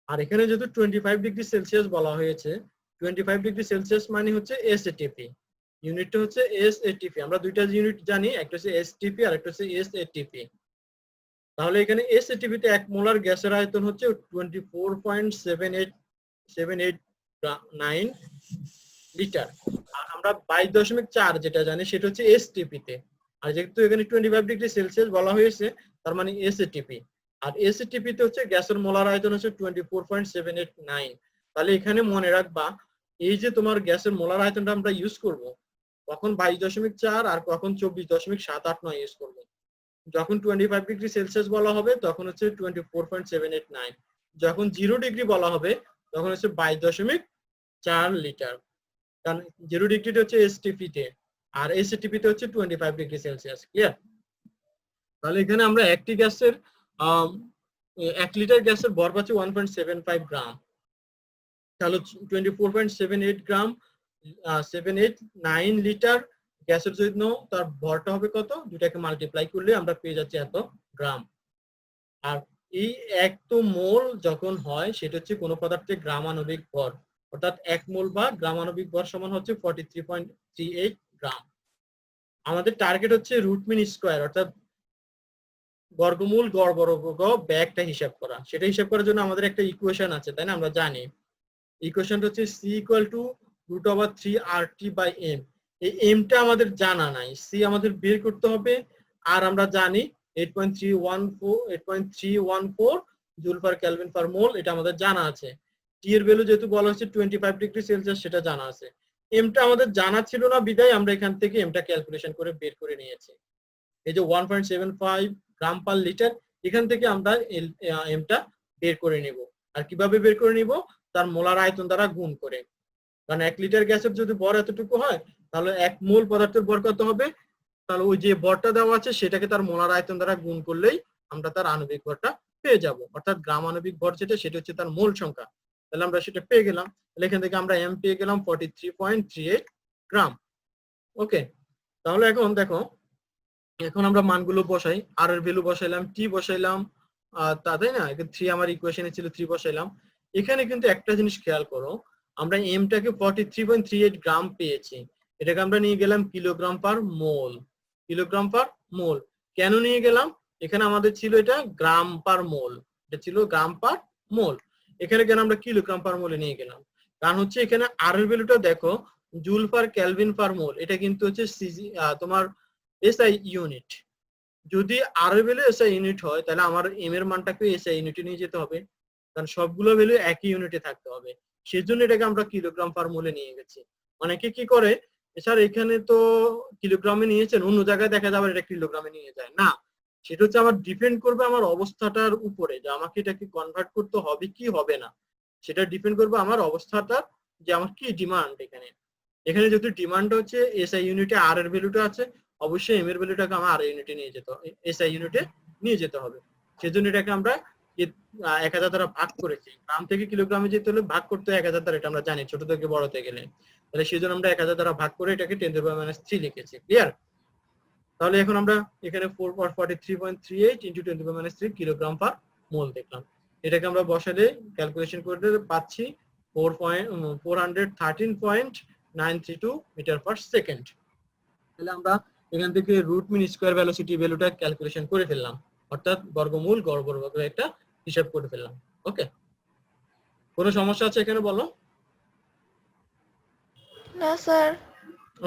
আর এখানে যেহেতু 25 ডিগ্রি সেলসিয়াস বলা হয়েছে, 25 ডিগ্রি সেলসিয়াস মানে হচ্ছে এসএটিপি। ইউনিটটা হচ্ছে এসএটিপি। আমরা দুইটা ইউনিট জানি, একটা হচ্ছে এসটিপি আর একটা হচ্ছে এসএটিপি। তাহলে এখানে এসএটিপি তে 1 মোলার গ্যাসের আয়তন হচ্ছে 24.7879 লিটার। আর আমরা 22.4 যেটা জানি সেটা হচ্ছে এসটিপি তে। আর যেহেতু এখানে 25 ডিগ্রি সেলসিয়াস বলা হয়েছে, তার মানে এসএটিপি। আর এসএটিপি তে হচ্ছে গ্যাসের মোলার আয়তন হচ্ছে 24.789। তাহলে এখানে মনে রাখবা, এই যে তোমার গ্যাসের মোলার আয়তনটা আমরা ইউজ করব, কখন 22.4 আর কখন 24.789 ইউজ করব। যখন 25 ডিগ্রি সেলসিয়াস বলা হবে তখন হচ্ছে 24.789, যখন 0 ডিগ্রি বলা হবে তখন হচ্ছে 22.4 লিটার। কারণ 0 ডিগ্রিতে হচ্ছে এসটিপি তে আর এসটিপি তে হচ্ছে 25 ডিগ্রি সেলসিয়াস। ক্লিয়ার? তাহলে এখানে আমরা একটি গ্যাসের 1 লিটার গ্যাসের ভর পাচ্ছি 1.75 গ্রাম। তাহলে 24.78 গ্রাম 789 লিটার গ্যাসের জন্য তার ভরটা হবে কত? দুটাকে মাল্টিপ্লাই করলে আমরা পেয়ে যাচ্ছি এত গ্রাম। আর এই 1 মোল যখন হয় সেটা হচ্ছে কোন পদার্থের গ্রাম আণবিক ভর, অর্থাৎ 1 মোল বা গ্রাম আণবিক ভর সমান হচ্ছে 43.38 গ্রাম। আমাদের টার্গেট হচ্ছে রুট মিন স্কয়ার, অর্থাৎ বর্গমূল গড় বর্গ ব্যাগটা হিসাব করা। সেটা হিসাব করার জন্য আমাদের একটা ইকুয়েশন আছে, তাই না? আমরা জানি ইকুয়েশনটা হচ্ছে c √3RT/m। এই এমটা আমাদের জানা নাই, সি আমাদের বের করতে হবে। আর আমরা জানি 8.314 জুল পার কেলভিন পার মোল, এটা আমাদের জানা আছে। টি এর ভ্যালু যেহেতু বলা হচ্ছে 25 ডিগ্রি সেলসিয়াস, সেটা জানা আছে। এমটা আমাদের জানা ছিল না বিধায় আমরা এখান থেকে এমটা ক্যালকুলেশন করে বের করে নিয়েছি। এই যে 1.75 গ্রাম পার লিটার, এখান থেকে আমরা এমটা বের করে নিব। আর কিভাবে বের করে নিব? তার মোলার আয়তন দ্বারা গুণ করে। কারণ 1 লিটার গ্যাসের যদি ভর এতটুকু হয়, তাহলে 1 মোল পদার্থের ভর কত হবে? তাহলে ওই যে ভরটা দেওয়া আছে সেটাকে তার মোলার আয়তন দ্বারা গুণ করলেই আমরা তার আণবিক ভরটা পেয়ে যাব। অর্থাৎ গ্রাম আণবিক ভর যেটা, সেটা হচ্ছে তার মোল সংখ্যা। তাহলে আমরা সেটা পেয়ে গেলাম। তাহলে এখান থেকে আমরা এম পেয়ে গেলাম 43.38 গ্রাম। ওকে, তাহলে এখন দেখো, এখন আমরা মানগুলো বসাই। আর এর ভ্যালু বসাইলাম, টি বসাইলাম, তাই না? 3 আমার ইকুয়েশনে ছিল, 3 বসাইলাম। এখানে কিন্তু একটা জিনিস খেয়াল করো, আমরা এমটাকে 43.38 গ্রাম পেয়েছি, এটাকে আমরা নিয়ে গেলাম কিলোগ্রাম পার মোল। কিলোগ্রাম পার মোল কেন নিয়ে গেলাম? এখানে আমাদের ছিল এটা গ্রাম পার মোল, এটা ছিল গ্রাম পার মোল। এখানে কেন আমরা কিলোগ্রাম পার মোলে নিয়ে গেলাম? কারণ হচ্ছে এখানে আর এর ভ্যালুটা দেখো, জুল পার কেলভিন পার মোল, এটা কিন্তু হচ্ছে সিজি তোমার এসআই ইউনিট। যদি আর এর ভ্যালু এসআই ইউনিট হয়, তাহলে আমার এম এর মানটাকে এসআই ইউনিটে নিয়ে যেতে হবে। কারণ সবগুলো ভ্যালু একই ইউনিটে থাকতে হবে, সেজন্য এটাকে আমরা কিলোগ্রাম পার মোলে নিয়ে গেছি। অনেকে কি করে, স্যার এখানে তো কিলোগ্রামে নিয়েছেন, অন্য জায়গায় দেখা যাবে এটা কিলোগ্রামে নিয়ে যায় না, সেটা হচ্ছে আমার ডিপেন্ড করবে আমার অবস্থাটার উপরে, যে আমাকে এটাকে কনভার্ট করতে হবে কি হবে না, সেটা ডিপেন্ড করবে আমার অবস্থাটা, যে আমার কি ডিমান্ড। এখানে এখানে যদি ডিমান্ড হচ্ছে এসআই ইউনিটে আর এর ভ্যালুটা আছে, অবশ্যই এম এর ভ্যালুটাকে আমার আর ইউনিটে নিয়ে যেতে হবে, এসআই ইউনিটে নিয়ে যেতে হবে। সেজন্য এটাকে আমরা 1000 দ্বারা ভাগ করেছি। গ্রাম থেকে কিলোগ্রামে যেতে হলে ভাগ করতে 1000 দ্বারা, এটা আমরা জানি ছোট থেকে বড়তে গেলে। তাহলে সেই জন্য আমরা 1000 দ্বারা ভাগ করে এটাকে 10⁻³ লিখেছি। ক্লিয়ার? তাহলে এখন আমরা এখানে 443.38 ইন্টু 10⁻³ কিলোগ্রাম পার মোল দেখলাম। এটাকে আমরা বসালে ক্যালকুলেশন করে পাচ্ছি 413.932 মিটার পার সেকেন্ড। তাহলে আমরা এখান থেকে রুট মিন স্কয়ার ভেলোসিটি ভ্যালুটা ক্যালকুলেশন করে ফেললাম, অর্থাৎ বর্গমূল গড় বর্গের একটা হিসাব করে ফেললাম। ওকে, কোনো সমস্যা আছে এখানে বলো? না স্যার।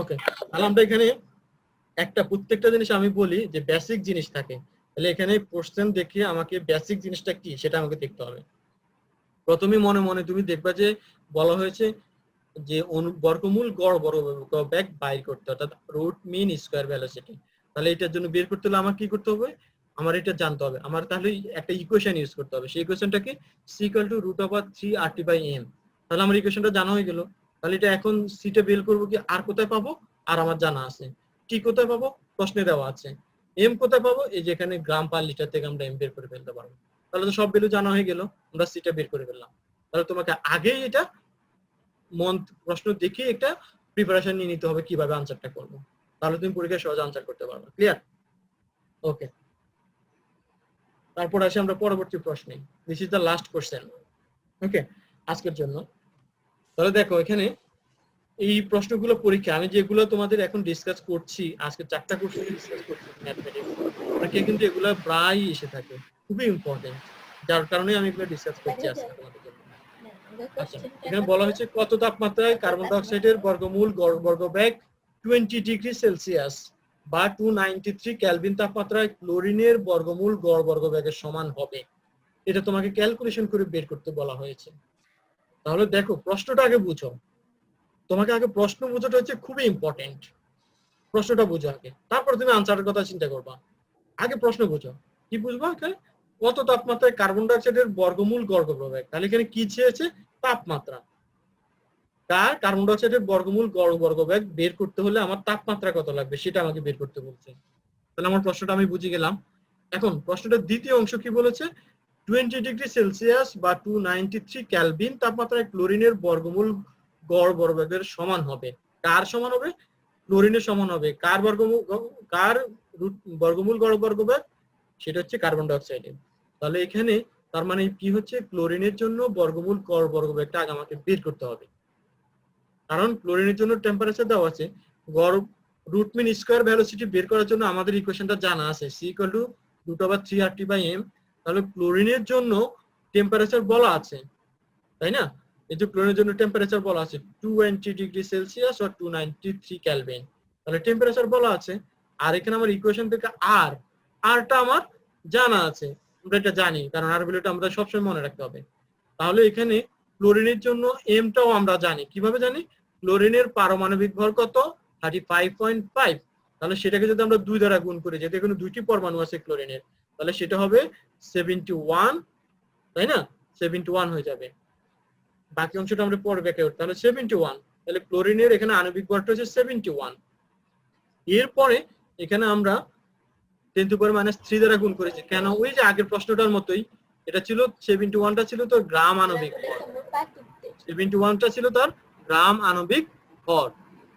ওকে, তাহলে আমরা এখানে একটা প্রত্যেকটা জিনিস আমি বলি যে বেসিক জিনিস থাকে, তাহলে এখানে কোশ্চেন দেখে আমাকে বেসিক জিনিসটা কি সেটা আমাকে দেখতে হবে। প্রথমে মনে মনে তুমি দেখবা যে বলা হয়েছে যে বর্গমূল গড় বর্গব্যাগ বাইর করতে, অর্থাৎ রুট মিন স্কয়ার ভেলোসিটি। তাহলে এটার জন্য বের করতে হলে আমার কি করতে হবে, আমার এটা জানতে হবে, আমার তাহলে একটা ইকুয়েশন ইউজ করতে হবে। সেই ইকুয়েশনটা কি, c = √3RT/m। তাহলে আমার ইকুয়েশনটা জানা হয়ে গেল। তাহলে এটা এখন সিটা বের করব কি, আর কোথায় পাবো, আর আমার জানা আছে। টি কোথায় পাবো, প্রশ্নে দেওয়া আছে। এম কোথায় পাবো, এই যে এখানে গ্রাম পার লিটার থেকে আমরা এম বের করে ফেলতে পারবো। তাহলে তো সব ভ্যালু জানা হয়ে গেল, আমরা সিটা বের করে ফেললাম। তাহলে তোমাকে আগেই এটা প্রশ্ন দেখে একটা প্রিপারেশন নিয়ে নিতে হবে কিভাবে আনসারটা করব, তাহলে তুমি পরীক্ষায় সহজে আনসার করতে পারবে। ক্লিয়ার? ওকে, তারপর আসি আমরা পরবর্তী প্রশ্নে। This is the last question okay আজকের জন্য। তাহলে দেখো এখানে এই প্রশ্নগুলো পরীক্ষা আমি যেগুলো তোমাদের এখন ডিসকাস করছি, আজকে 4টা কোশ্চেন ডিসকাস করছি ম্যাথমেটিক্স, অনেকে কিন্তু এগুলো প্রায় এসে থাকে, খুবই ইম্পর্টেন্ট, যার কারণে আমি এগুলো ডিসকাস করছি আজকে তোমাদের জন্য। আচ্ছা, এখানে বলা হয়েছে কত তাপমাত্রায় কার্বন ডাই অক্সাইডের বর্গমূল গড় বর্গব্যাগ 20 ডিগ্রি সেলসিয়াস বা 293 কেলভিন তাপমাত্রায় ক্লোরিনের বর্গমূল গড় বর্গব্যাগের সমান হবে, এটা তোমাকে ক্যালকুলেশন করে বের করতে বলা হয়েছে। তাহলে দেখো প্রশ্নটা আগে বুঝো, তোমাকে আগে প্রশ্ন বোঝাটা হচ্ছে খুবই ইম্পর্টেন্ট। প্রশ্নটা বুঝো আগে, তারপর তুমি আনসারের কথা চিন্তা করবা। আগে প্রশ্ন বুঝো, কি বুঝবা, কত তাপমাত্রায় কার্বন ডাই অক্সাইডের বর্গমূল গড় বর্গব্যাগ। তাহলে এখানে কি চেয়েছে, তাপমাত্রা। তার কার্বন ডাই অক্সাইডের বর্গমূল গড় বর্গব্যাগ বের করতে হলে আমার তাপমাত্রা কত লাগবে সেটা আমাকে বের করতে বলছে। তাহলে আমার প্রশ্নটা আমি বুঝে গেলাম। এখন প্রশ্নটার দ্বিতীয় অংশ কি বলেছে, 20 ডিগ্রি সেলসিয়াস বা 293 কেলভিন তাপমাত্রায় ক্লোরিনের বর্গমূল গড় বর্গব্যাগের সমান হবে। কার সমান হবে, ক্লোরিনের সমান হবে। কার বর্গমূল গড় বর্গব্যাগ, সেটা হচ্ছে কার্বন ডাই অক্সাইডের। তাহলে এখানে তার মানে কি হচ্ছে, ক্লোরিনের জন্য বর্গমূল গড় বর্গব্যাগটা আগে আমাকে বের করতে হবে, কারণ ক্লোরিনের জন্য টেম্পারেচার দেওয়া আছে। গড় রুট মিন স্কয়ার ভেলোসিটি বের করার জন্য আমাদের ইকুয়েশনটা জানা আছে, c = √3RT/m। তাহলে ক্লোরিনের জন্য টেম্পারেচার বলা আছে, তাই না? এই যে ক্লোরিনের জন্য টেম্পারেচার বলা আছে 20 ডিগ্রি সেলসিয়াস আর 293 কেলভিন, তাহলে টেম্পারেচার বলা আছে। আর এখানে আমার ইকুয়েশন থেকে আরটা আমার জানা আছে, আমরা এটা জানি, কারণ আর ভ্যালুটা আমরা সবসময় মনে রাখতে হবে। তাহলে এখানে ক্লোরিনের জন্য এমটাও আমরা জানি, কিভাবে জানি, ক্লোরিনের পারমাণবিক ভর কত, 35.5। তাহলে সেটাকে যদি আমরা 2 দ্বারা গুণ করি, যেহেতু এখানে 2টি পরমাণু আছে ক্লোরিনের, তাহলে সেটা হবে 71, তাই না? 71 হয়ে যাবে। বাকি অংশটা আমরা পরে ব্যাখ্যা করব। তাহলে 71, তাহলে ক্লোরিনের এখানে আণবিক ভরটা হচ্ছে 71। এরপরে এখানে আমরা 10⁻³ দ্বারা গুণ করেছি, কেন, ওই যে আগের প্রশ্নটার মতোই, এটা ছিল 71টা ছিল তো গ্রাম আণবিক ভর, 71টা ছিল তার গ্রাম আণবিক ভর।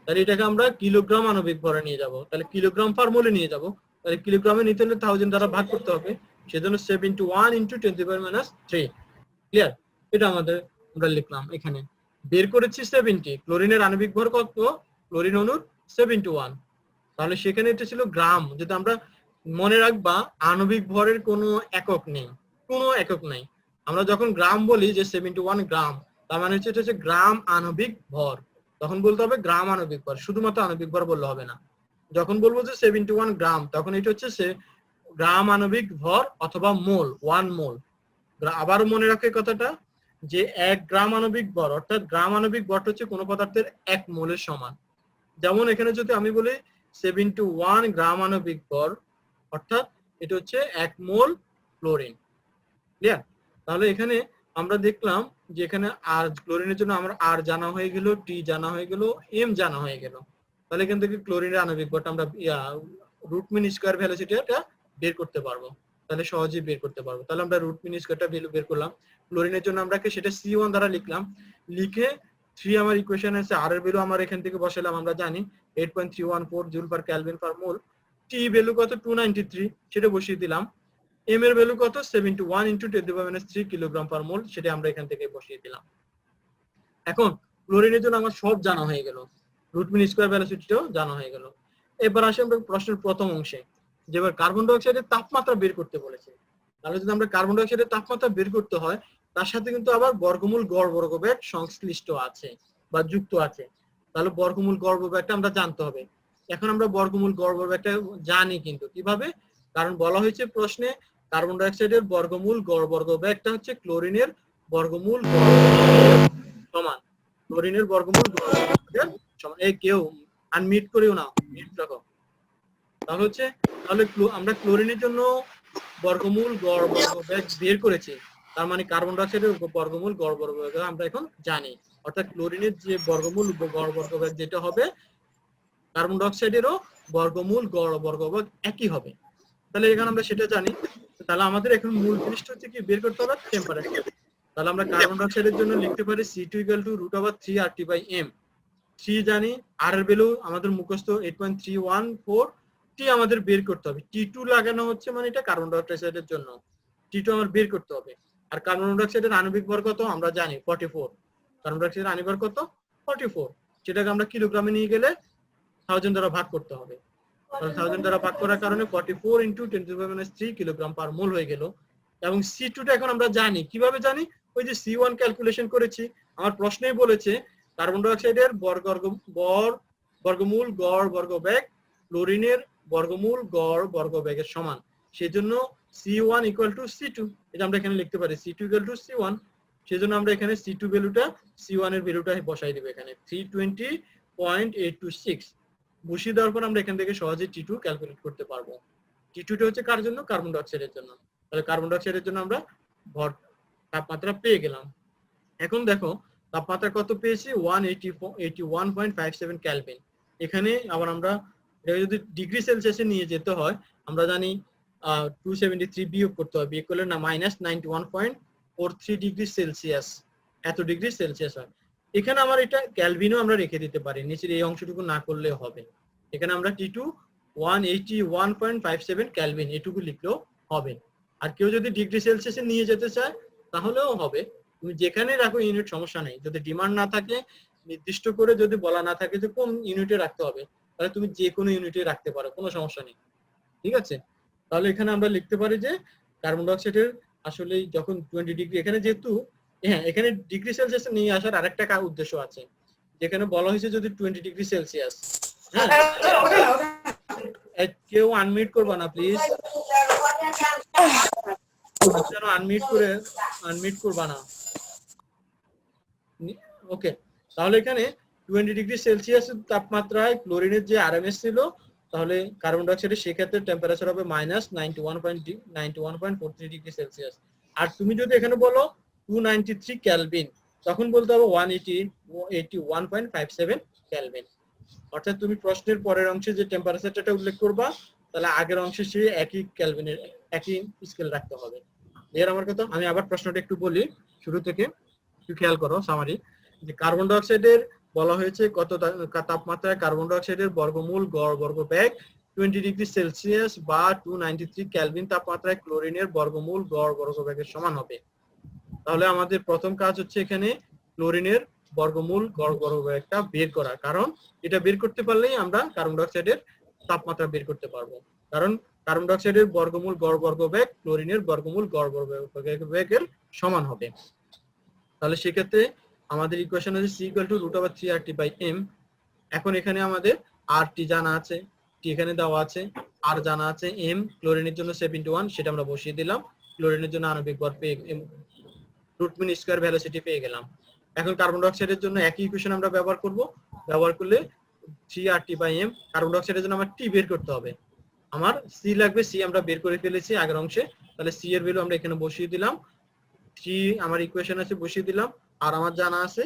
তাহলে এটাকে আমরা কিলোগ্রাম আণবিক ভরে নিয়ে যাব, তাহলে কিলোগ্রাম পার মোলে নিয়ে যাব। তাহলে কিলোগ্রামে নিতে হলে 1000 দ্বারা ভাগ করতে হবে, সেজন্য 71 × 10⁻³ ক্লিয়ার? এটা আমাদের আমরা লিখলাম। এখানে বের করেছি 70, ক্লোরিনের আণবিক ভর কত, ক্লোরিন অণুর 71। তাহলে সেখানে এটা ছিল গ্রাম। যেটা আমরা মনে রাখবা, আণবিক ভরের কোনো একক নেই, কোনো একক নাই। আমরা যখন গ্রাম বলি যে 71 গ্রাম, তার মানে হচ্ছে এটা হচ্ছে গ্রাম আণবিক ভর, তখন বলতে হবে গ্রাম আণবিক ভর, শুধুমাত্র আণবিক ভর বললে হবে না। যখন বলবো যে 71 গ্রাম, তখন এটা হচ্ছে গ্রাম আণবিক ভর অথবা মোল, 1 মোল। আবারও মনে রাখো এই কথাটা, যে 1 গ্রাম আণবিক ভর, অর্থাৎ গ্রাম আণবিক ভর হচ্ছে কোনো পদার্থের 1 মোলের সমান। যেমন এখানে যদি আমি বলি 71 গ্রাম আণবিক ভর, অর্থাৎ এটা হচ্ছে 1 মোল ক্লোরিন। ক্লিয়ার? তাহলে এখানে আমরা দেখলাম যে এখানে আর ক্লোরিনের জন্য আমরা আর জানা হয়ে গেল, টি জানা হয়ে গেল, এম জানা হয়ে গেল। তাহলে এখান থেকে ক্লোরিনের আণবিক ভরটা আমরা রুট মিন স্কয়ার ভ্যালোসিটিটা বের করতে পারবো। তাহলে সহজেই বের করতে পারবো। তাহলে আমরা রুট মিন স্কয়ারটা ভ্যালু বের করলাম। ক্লোরিনের জন্য আমরা সেটা C1 দ্বারা লিখলাম, লিখে 3 আমার ইকুয়েশন আছে, আর এর ভ্যালু আমরা এখান থেকে বসালাম, আমরা জানি 8.314 জুল পার কেলভিন পার মোল। টি ভ্যালু কত 293, সেটা বসিয়ে দিলাম। এম এর ভ্যালু কত 71 × 10⁻³ কিলোগ্রাম পার মোল, সেটা আমরা এখান থেকে বসিয়ে দিলাম। এখন ক্লোরিনের জন্য আমার সব জানা হয়ে গেল, রুট মিন স্কয়ার ভ্যালোসিটিও জানা হয়ে গেল। এবার আসি আমরা প্রশ্নের প্রথম অংশে, যেবার কার্বন ডাই অক্সাইডের তাপমাত্রা বের করতে বলেছে। তাহলে যদি আমরা কার্বন ডাই অক্সাইডের তাপমাত্রা বের করতে হয়, তার সাথে কিন্তু আবার বর্গমূল গড় বর্গবেগ সংশ্লিষ্ট আছে বা যুক্ত আছে। তাহলে বর্গমূল গড় বর্গবেগটা আমরা জানতে হবে। এখন আমরা বর্গমূল গড় বর্গবেগটা জানি, কিন্তু কিভাবে? কারণ বলা হয়েছে প্রশ্নে কার্বন ডাই অক্সাইডের বর্গমূল গড় বর্গবেগটা হচ্ছে ক্লোরিনের বর্গমূল গড় বর্গবেগের সমান। ক্লোরিনের বর্গমূল গড় বর্গবেগের সমান। এই কেউ আনমিউট করিও না, মিউট রাখো। তাহলে আমরা ক্লোরিনের জন্য বর্গমূল গড় বর্গবেগ বের করেছি, তার মানে কার্বন ডাই অক্সাইডের বর্গমূল গড় বর্গবেগ আমরা এখন জানি। অর্থাৎ ক্লোরিনের যে বর্গমূল গড় বর্গবেগ যেটা হবে, কার্বন ডাই অক্সাইডেরও বর্গমূল গড় বর্গবেগ একই হবে। তাহলে এখানে আমরা সেটা জানি। তাহলে আমাদের এখন মূল জিনিসটা হচ্ছে কি, বের করতে হবে টেম্পারেচার। তাহলে আমরা কার্বন ডাই অক্সাইডের জন্য লিখতে পারি C2 = √3RT/m। 3 জানি, আর এর ভ্যালু আমাদের মুখস্থ 8.314, টি আমাদের বের করতে হবে। T2 লাগানো হচ্ছে মানে এটা কার্বন ডাই অক্সাইডের জন্য, T2 আমার বের করতে হবে। আর কার্বন ডাই অক্সাইডের আণবিক ভর কত আমরা জানি 44। কার্বন ডাই অক্সাইডের আণবিক ভর কত 44, সেটাকে আমরা কিলোগ্রামে নিয়ে গেলে 1000 দ্বারা ভাগ করতে হবে। তাহলে 1000 দ্বারা ভাগ করার কারণে 44 × 10⁻³ কিলোগ্রাম পার মোল হয়ে গেল। এবং C2 টা এখন আমরা জানি, কিভাবে জানি? ওই যে C1 ক্যালকুলেশন করেছি। আমার প্রশ্নেই বলেছে কার্বন ডাই অক্সাইডের বর্গমূল গড় বর্গবেগ ক্লোরিনের বর্গমূল গড় বর্গবেগের সমান। সেজন্য C1 = C2, এটা আমরা এখানে লিখতে পারি C2 = C1। সেজন্য আমরা এখানে C2 ভ্যালুটা, C1 এর ভ্যালুটা বসাই দিব এখানে 320.826। বসিয়ে দেওয়ার পর আমরা এখান থেকে সহজে T2 ক্যালকুলেট করতে পারবো। T2 টা হচ্ছে কার জন্য? কার্বন ডাই অক্সাইডের জন্য। তাহলে কার্বন ডাই অক্সাইডের জন্য আমরা তাপমাত্রা পেয়ে গেলাম। এখন দেখো তাপমাত্রা কত পেয়েছি, 181.57 কেলভিন। এখানে আবার আমরা যদি ডিগ্রি সেলসিয়াসে নিয়ে যেতে হয়, আমরা জানি 273 বিয়োগ করতে হবে, বিয়োগ করলে না -91.43 ডিগ্রি সেলসিয়াস, এত ডিগ্রি সেলসিয়াস হয়। এখানে আমার এটা ক্যালভিনও আমরা রেখে দিতে পারি, নিচের এই অংশটুকু না করলেও হবে। এখানে আমরা T2 181.57 কেলভিন এটুকু লিখলেও হবে। আর কেউ যদি ডিগ্রি সেলসিয়াসে নিয়ে যেতে চায় তাহলেও হবে, তুমি যেখানে রাখো ইউনিট সমস্যা নেই। যদি ডিমান্ড না থাকে, নির্দিষ্ট করে যদি বলা না থাকে যে কোন ইউনিটে রাখতে হবে, তাহলে তুমি যে কোনো ইউনিটে রাখতে পারো, কোনো সমস্যা নেই। ঠিক আছে? তাহলে এখানে আমরা লিখতে পারি যে কার্বন ডাই অক্সাইডের আসলে যখন 20 ডিগ্রি, এখানে যেহেতু হ্যাঁ এখানে ডিগ্রি সেলসিয়াসে নিয়ে আসার আরেকটা উদ্দেশ্য আছে, যেখানে বলা হয়েছে যদি 20 ডিগ্রি সেলসিয়াস, হ্যাঁ কেউ আনমিউট করবা না প্লিজ, আনমিউট করবা না। ওকে, তাহলে এখানে 20 ডিগ্রি সেলসিয়াস তাপমাত্রায় ক্লোরিনের যে আরএমএস ছিল, তাহলে কার্বন ডাই অক্সাইডের সেক্ষেত্রে টেম্পারেচার হবে -91.43 ডিগ্রি সেলসিয়াস। আর তুমি যদি এখানে বলো 293 কেলভিন, তখন বলতে হবে 181.57 কেলভিন। অর্থাৎ তুমি প্রশ্নের পরের অংশে যে টেম্পারেচারটা উল্লেখ করবা, তাহলে আগের অংশে সে একই কেলভিনের একই স্কেল রাখতে হবে। এর আমার কথা, আমি আবার প্রশ্নটা একটু বলি শুরু থেকে, একটু খেয়াল করো সামারি। যে কার্বন ডাই অক্সাইডের বলা হয়েছে কত তাপমাত্রায় কার্বন ডাই অক্সাইডের বর্গমূল গড় বর্গবেগ 20 ডিগ্রি সেলসিয়াস বা 293 কেলভিন তাপমাত্রায় ক্লোরিনের বর্গমূল গড় বর্গবেগের সমান হবে। তাহলে আমাদের প্রথম কাজ হচ্ছে এখানে ক্লোরিনের বর্গমূল গড় বর্গবেগটা বের করা, কারণ এটা বের করতে পারলেই আমরা কার্বন ডাই অক্সাইডের তাপমাত্রা বের করতে পারবো। কারণ কার্বন ডাই অক্সাইডের বর্গমূল গড় বর্গবেগ ক্লোরিনের বর্গমূল গড় বর্গবেগের সমান হবে। তাহলে সেক্ষেত্রে আমাদের ইকুয়েশন হচ্ছে C = √3RT/m। এখন এখানে আমাদের RT জানা আছে, T এখানে দেওয়া আছে, R জানা আছে, M ক্লোরিনের জন্য 71, সেটা আমরা বসিয়ে দিলাম। ক্লোরিনের জন্য আণবিক ভর পেয়ে রুট মিন স্কয়ার ভেলোসিটি পেয়ে গেলাম। এখন কার্বন ডাই অক্সাইডের জন্য একই ইকুয়েশন আমরা ব্যবহার করব। ব্যবহার করলে 3RT/m, কার্বন ডাই অক্সাইডের জন্য আমার টি বের করতে হবে। আমার সি লাগবে, সি আমরা বের করে ফেলেছি আগের অংশে, তাহলে সি এর ভ্যালু আমরা এখানে বসিয়ে দিলাম। 3 আমার ইকুয়েশন আছে, বসিয়ে দিলাম। আর আমার জানা আছে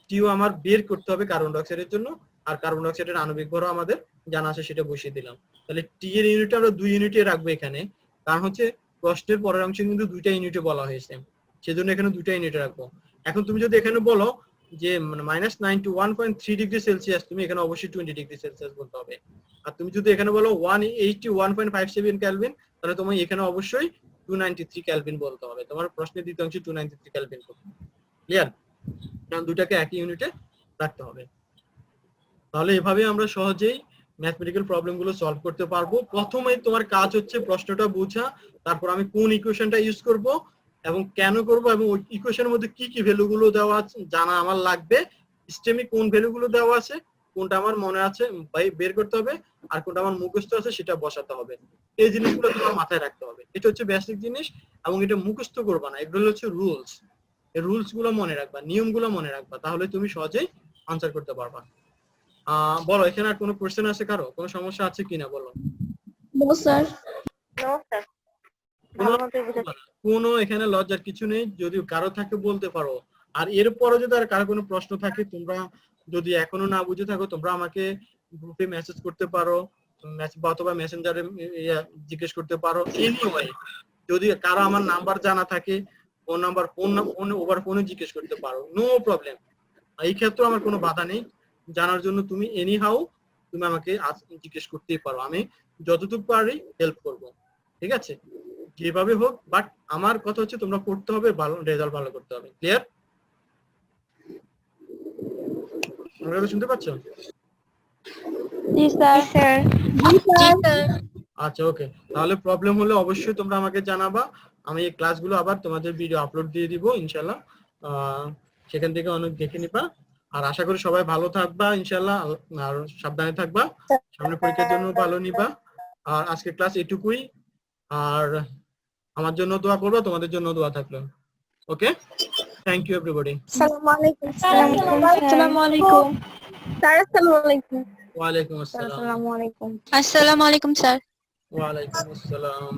টিও আমার বের করতে হবে কার্বন ডাই অক্সাইডের জন্য, আর কার্বন ডাই অক্সাইডের আণবিক ভরও আমাদের জানা আছে, সেটা বসিয়ে দিলাম। তাহলে টি এর ইউনিটটা আমরা 2 ইউনিটে রাখবো এখানে, কারণ হচ্ছে প্রশ্নের পরের অংশে কিন্তু 2টা ইউনিটে বলা হয়েছে, সেজন্য এখানে 2টা ইউনিটে রাখবো। এখন তুমি যদি এখানে বলো যে -9 to 1.3 ডিগ্রি সেলসিয়াস, তুমি এখানে অবশ্যই 20 ডিগ্রি সেলসিয়াস বলতে হবে। আর তুমি যদি এখানে বলো 181.57 কেলভিন, তাহলে তোমার এখানে অবশ্যই 293 কেলভিন বলতে হবে। তোমার প্রশ্নের দ্বিতীয় অংশে 293 কেলভিন করতে হবে। ক্লিয়ার? কারণ দুটাকে একই ইউনিটে রাখতে হবে। তাহলে এভাবে আমরা সহজেই ম্যাথমেটিক্যাল প্রবলেম গুলো সলভ করতে পারবো। প্রথমে তোমার কাজ হচ্ছে প্রশ্নটা বোঝা, তারপর আমি কোন ইকুয়েশনটা ইউজ করব এবং কেন করব, এবং ওই ইকুয়েশনের মধ্যে কি কি ভ্যালু গুলো দেওয়া আছে জানা আমার লাগবে, সিস্টেমে কোন ভ্যালু গুলো দেওয়া আছে, কোনটা আমার মনে আছে বের করতে হবে, আর কোনটা আমার মুখস্থ আছে সেটা বসাতে হবে। এই জিনিসগুলো তোমার মাথায় রাখতে হবে। এটা হচ্ছে বেসিক জিনিস, এবং এটা মুখস্থ করবা না, এগুলো হচ্ছে রুলস। এই রুলস গুলো মনে রাখবা, নিয়মগুলো মনে রাখবা, তাহলে তুমি সহজেই আনসার করতে পারবা। বলো, এখানে আর কোনো কোশ্চেন আছে কারো? কোনো সমস্যা আছে কিনা বলো। No sir. নো স্যার, ভালো মতোই বুঝাচ্ছি। কোনো এখানে লজ্জার কিছু নেই, যদি কারো থাকে বলতে পারো। আর এরপরে যদি আর কারো কোনো প্রশ্ন থাকে, তোমরা যদি এখনো না বুঝে থাকো, তোমরা আমাকে গ্রুপে মেসেজ করতে পারো, অথবা মেসেঞ্জারে জিজ্ঞেস করতে পারো। এনিওয়ে, যদি কারো আমার নাম্বার জানা থাকে, ফোন নাম্বার ফোন ওভার ফোনে জিজ্ঞেস করতে পারো, নো প্রবলেম। এই ক্ষেত্রে আমার কোনো বাধা নেই। জানার জন্য তুমি এনিহাউ তুমি আমাকে জিজ্ঞেস করতেই পারো, আমি যতটুকু পারি হেল্প করব। ঠিক আছে? যেভাবে হোক, বাট আমার কথা হচ্ছে তোমরা পড়তে হবে, ভালো রেজাল্ট ভালো করতে হবে। ক্লিয়ার? তোমরা শুনতে পাচ্ছ? জি স্যার। স্যার। জি স্যার। আচ্ছা, ওকে। তাহলে প্রবলেম হলে অবশ্যই তোমরা আমাকে জানাবা। আমি এই ক্লাসগুলো আবার তোমাদের ভিডিও আপলোড দিয়ে দিব ইনশাআল্লাহ। সেখান থেকে অনেক দেখে নিবা। আর আশা করি সবাই ভালো থাকবা ইনশাআল্লাহ, আর সাবধানে থাকবা, সামনে পরীক্ষার জন্য ভালো নিবা। আর আজকে ক্লাস এটুকুই। আর আমার জন্য দোয়া করবা, তোমাদের জন্য দোয়া থাকলো। ওকে, থ্যাংক ইউ এভরিবডি। আসসালামু আলাইকুম। আসসালামু আলাইকুম। স্যার আসসালামু আলাইকুম। ওয়ালাইকুম আসসালাম। আসসালামু আলাইকুম। আসসালামু আলাইকুম স্যার। ওয়ালাইকুম আসসালাম।